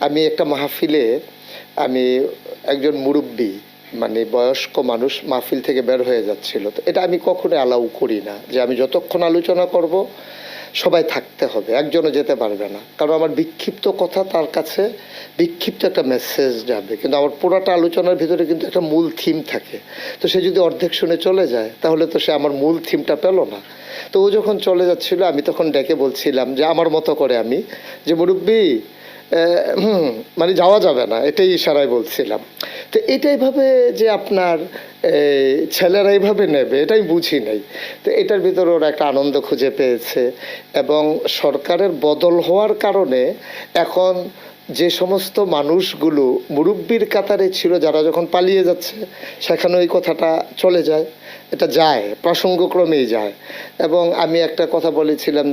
আমি একটা মাহফিলে আমি একজন মুরব্বী মানে বয়স্ক মানুষ মাহফিল থেকে বের হয়ে যাচ্ছিল, তো এটা আমি কখনো অ্যালাউ করি না যে আমি যতক্ষণ আলোচনা করব সবাই থাকতে হবে, একজনও যেতে পারবে না, কারণ আমার বিক্ষিপ্ত কথা তার কাছে বিক্ষিপ্ত একটা মেসেজ যাবে, কিন্তু আমার পুরোটা আলোচনার ভিতরে কিন্তু একটা মূল থিম থাকে। তো সে যদি অর্ধেক শুনে চলে যায় তাহলে তো সে আমার মূল থিমটা পেল না। তো ও যখন চলে যাচ্ছিল আমি তখন ডেকে বলছিলাম যে আমার মতো করে আমি যে মুরব্বী মানে যাওয়া যাবে না, এটাই ইশারায় বলছিলাম। তো এটাই ভাবে যে আপনার ছেলেরা এইভাবে নেবে এটাই বুঝি নাই। তো এটার ভিতরে ওরা একটা আনন্দ খুঁজে পেয়েছে, এবং সরকারের বদল হওয়ার কারণে এখন যে সমস্ত মানুষগুলো মুরব্বির কাতারে ছিল যারা যখন পালিয়ে যাচ্ছে সেখানে ওই কথাটা চলে যায়, এটা যায় প্রসঙ্গক্রমেই যায়। এবং আমি একটা কথা বলেছিলাম